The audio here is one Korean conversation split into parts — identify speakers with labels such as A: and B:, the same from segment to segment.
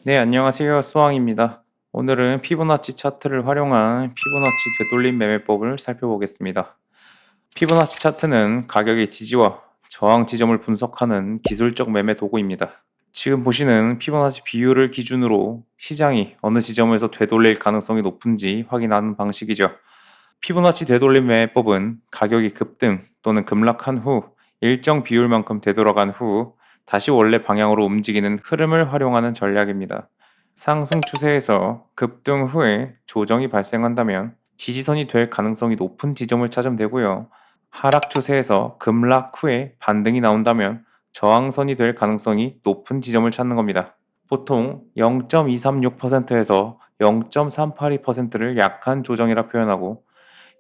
A: 네, 안녕하세요. 수왕입니다. 오늘은 피보나치 차트를 활용한 피보나치 되돌림 매매법을 살펴보겠습니다. 피보나치 차트는 가격의 지지와 저항 지점을 분석하는 기술적 매매 도구입니다. 지금 보시는 피보나치 비율을 기준으로 시장이 어느 지점에서 되돌릴 가능성이 높은지 확인하는 방식이죠. 피보나치 되돌림 매매법은 가격이 급등 또는 급락한 후 일정 비율만큼 되돌아간 후 다시 원래 방향으로 움직이는 흐름을 활용하는 전략입니다. 상승 추세에서 급등 후에 조정이 발생한다면 지지선이 될 가능성이 높은 지점을 찾으면 되고요. 하락 추세에서 급락 후에 반등이 나온다면 저항선이 될 가능성이 높은 지점을 찾는 겁니다. 보통 0.236%에서 0.382%를 약한 조정이라 표현하고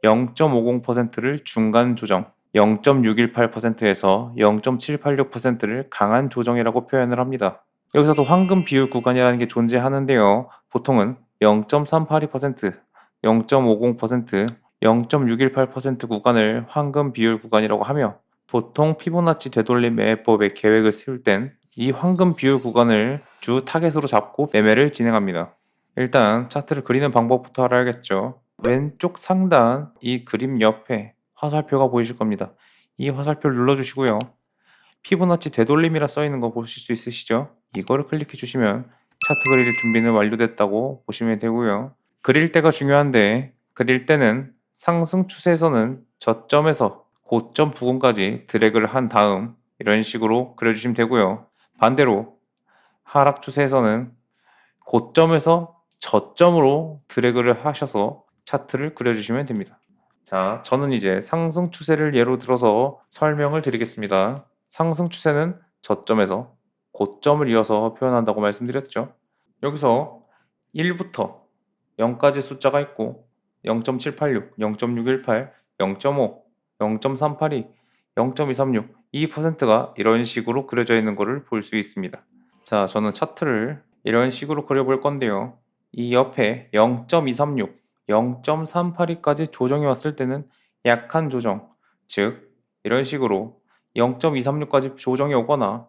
A: 0.50%를 중간 조정, 0.618%에서 0.786%를 강한 조정이라고 표현을 합니다. 여기서도 황금 비율 구간이라는 게 존재하는데요. 보통은 0.382%, 0.50%, 0.618% 구간을 황금 비율 구간이라고 하며 보통 피보나치 되돌림 매매법의 계획을 세울 땐 이 황금 비율 구간을 주 타겟으로 잡고 매매를 진행합니다. 일단 차트를 그리는 방법부터 알아야겠죠. 왼쪽 상단 이 그림 옆에 화살표가 보이실 겁니다. 이 화살표를 눌러주시고요. 피보나치 되돌림이라 써 있는 거 보실 수 있으시죠? 이거를 클릭해 주시면 차트 그릴 준비는 완료됐다고 보시면 되고요. 그릴 때가 중요한데 그릴 때는 상승 추세에서는 저점에서 고점 부근까지 드래그를 한 다음 이런 식으로 그려주시면 되고요. 반대로 하락 추세에서는 고점에서 저점으로 드래그를 하셔서 차트를 그려주시면 됩니다. 자, 저는 이제 상승 추세를 예로 들어서 설명을 드리겠습니다. 상승 추세는 저점에서 고점을 이어서 표현한다고 말씀드렸죠. 여기서 1부터 0까지 숫자가 있고 0.786, 0.618, 0.5, 0.382, 0.236, 이 퍼센트가 이런 식으로 그려져 있는 것을 볼 수 있습니다. 자, 저는 차트를 이런 식으로 그려볼 건데요. 이 옆에 0.236, 0.382까지 조정이 왔을 때는 약한 조정, 즉 이런 식으로 0.236까지 조정이 오거나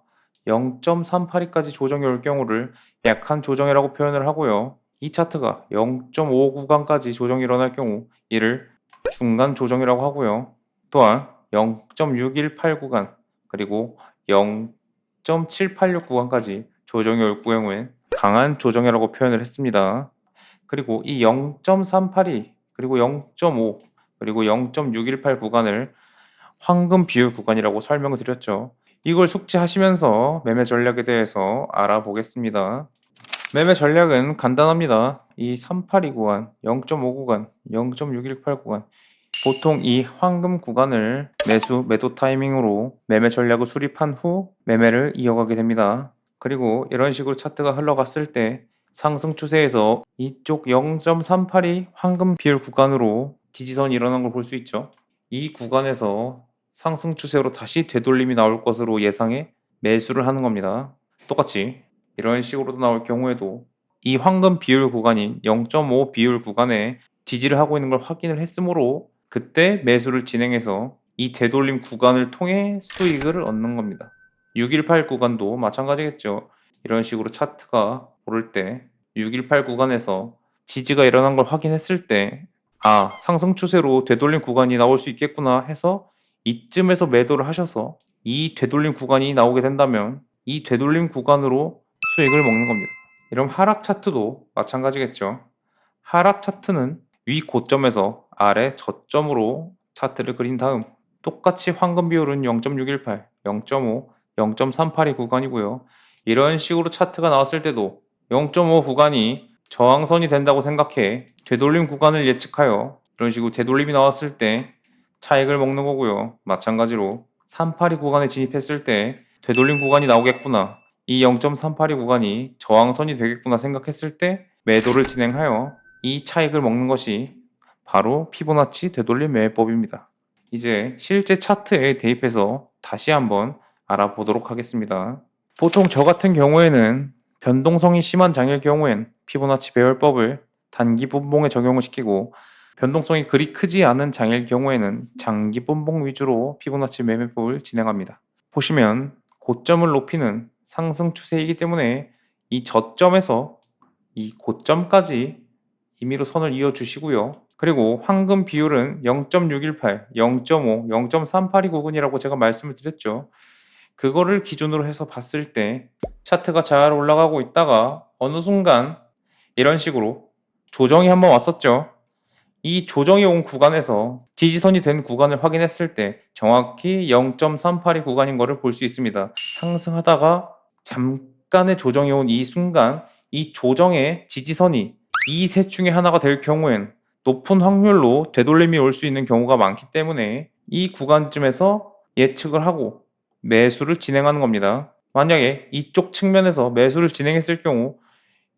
A: 0.382까지 조정이 올 경우를 약한 조정이라고 표현을 하고요. 이 차트가 0.5 구간까지 조정이 일어날 경우 이를 중간 조정이라고 하고요. 또한 0.618 구간 그리고 0.786 구간까지 조정이 올 경우엔 강한 조정이라고 표현을 했습니다. 그리고 이 0.382 그리고 0.5 그리고 0.618 구간을 황금 비율 구간이라고 설명을 드렸죠. 이걸 숙지하시면서 매매 전략에 대해서 알아보겠습니다. 매매 전략은 간단합니다. 이 382 구간, 0.5 구간, 0.618 구간 보통 이 황금 구간을 매도 타이밍으로 매매 전략을 수립한 후 매매를 이어가게 됩니다. 그리고 이런 식으로 차트가 흘러갔을 때 상승 추세에서 이쪽 0.382 황금 비율 구간으로 지지선이 일어난 걸 볼 수 있죠. 이 구간에서 상승 추세로 다시 되돌림이 나올 것으로 예상해 매수를 하는 겁니다. 똑같이 이런 식으로 나올 경우에도 이 황금 비율 구간인 0.5 비율 구간에 지지를 하고 있는 걸 확인을 했으므로 그때 매수를 진행해서 이 되돌림 구간을 통해 수익을 얻는 겁니다. 618 구간도 마찬가지겠죠. 이런 식으로 차트가 오를 때 618 구간에서 지지가 일어난 걸 확인했을 때 상승 추세로 되돌림 구간이 나올 수 있겠구나 해서 이쯤에서 매도를 하셔서 이 되돌림 구간이 나오게 된다면 이 되돌림 구간으로 수익을 먹는 겁니다. 이런 하락 차트도 마찬가지겠죠. 하락 차트는 위 고점에서 아래 저점으로 차트를 그린 다음 똑같이 황금 비율은 0.618, 0.5, 0.382 구간이고요. 이런 식으로 차트가 나왔을 때도 0.5 구간이 저항선이 된다고 생각해 되돌림 구간을 예측하여 이런 식으로 되돌림이 나왔을 때 차익을 먹는 거고요. 마찬가지로 382 구간에 진입했을 때 되돌림 구간이 나오겠구나. 이 0.382 구간이 저항선이 되겠구나 생각했을 때 매도를 진행하여 이 차익을 먹는 것이 바로 피보나치 되돌림 매매법입니다. 이제 실제 차트에 대입해서 다시 한번 알아보도록 하겠습니다. 보통 저 같은 경우에는 변동성이 심한 장일 경우엔 피보나치 배열법을 단기 분봉에 적용을 시키고 변동성이 그리 크지 않은 장일 경우에는 장기 분봉 위주로 피보나치 매매법을 진행합니다. 보시면 고점을 높이는 상승 추세이기 때문에 이 저점에서 이 고점까지 임의로 선을 이어 주시고요. 그리고 황금 비율은 0.618, 0.5, 0.382 구간이라고 제가 말씀을 드렸죠. 그거를 기준으로 해서 봤을 때 차트가 잘 올라가고 있다가 어느 순간 이런 식으로 조정이 한번 왔었죠. 이 조정이 온 구간에서 지지선이 된 구간을 확인했을 때 정확히 0.382 구간인 것을 볼 수 있습니다. 상승하다가 잠깐의 조정이 온 이 순간 이 조정의 지지선이 이 셋 중에 하나가 될 경우엔 높은 확률로 되돌림이 올 수 있는 경우가 많기 때문에 이 구간쯤에서 예측을 하고 매수를 진행하는 겁니다. 만약에 이쪽 측면에서 매수를 진행했을 경우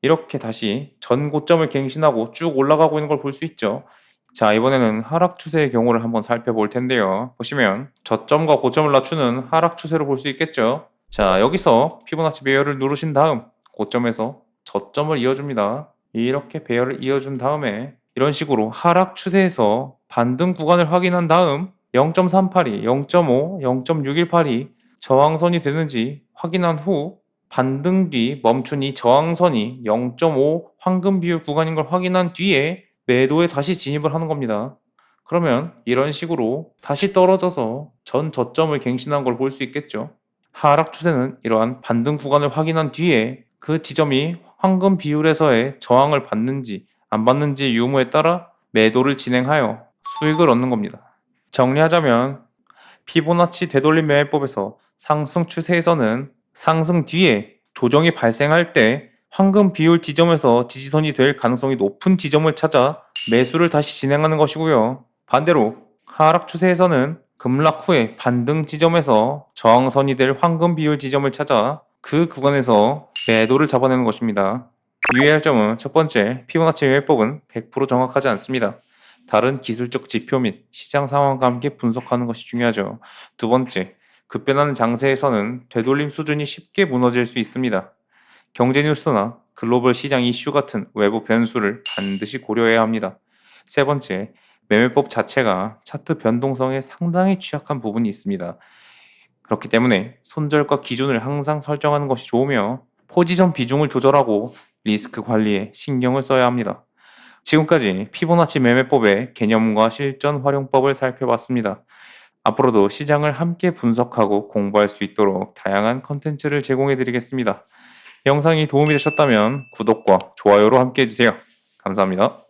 A: 이렇게 다시 전 고점을 갱신하고 쭉 올라가고 있는 걸 볼 수 있죠. 자, 이번에는 하락 추세의 경우를 한번 살펴볼 텐데요. 보시면 저점과 고점을 낮추는 하락 추세로 볼 수 있겠죠. 자, 여기서 피보나치 배열을 누르신 다음 고점에서 저점을 이어줍니다. 이렇게 배열을 이어준 다음에 이런 식으로 하락 추세에서 반등 구간을 확인한 다음 0.382, 0.5, 0.6182 저항선이 되는지 확인한 후 반등 뒤 멈춘 이 저항선이 0.5 황금 비율 구간인 걸 확인한 뒤에 매도에 다시 진입을 하는 겁니다. 그러면 이런 식으로 다시 떨어져서 전 저점을 갱신한 걸 볼 수 있겠죠. 하락 추세는 이러한 반등 구간을 확인한 뒤에 그 지점이 황금 비율에서의 저항을 받는지 안 받는지의 유무에 따라 매도를 진행하여 수익을 얻는 겁니다. 정리하자면 피보나치 되돌림 매매법에서 상승 추세에서는 상승 뒤에 조정이 발생할 때 황금 비율 지점에서 지지선이 될 가능성이 높은 지점을 찾아 매수를 다시 진행하는 것이고요. 반대로 하락 추세에서는 급락 후에 반등 지점에서 저항선이 될 황금 비율 지점을 찾아 그 구간에서 매도를 잡아내는 것입니다. 유의할 점은 첫 번째, 피보나치 매매법은 100% 정확하지 않습니다. 다른 기술적 지표 및 시장 상황과 함께 분석하는 것이 중요하죠. 두 번째, 급변하는 장세에서는 되돌림 수준이 쉽게 무너질 수 있습니다. 경제 뉴스나 글로벌 시장 이슈 같은 외부 변수를 반드시 고려해야 합니다. 세 번째, 매매법 자체가 차트 변동성에 상당히 취약한 부분이 있습니다. 그렇기 때문에 손절가 기준을 항상 설정하는 것이 좋으며 포지션 비중을 조절하고 리스크 관리에 신경을 써야 합니다. 지금까지 피보나치 매매법의 개념과 실전 활용법을 살펴봤습니다. 앞으로도 시장을 함께 분석하고 공부할 수 있도록 다양한 컨텐츠를 제공해 드리겠습니다. 영상이 도움이 되셨다면 구독과 좋아요로 함께 해주세요. 감사합니다.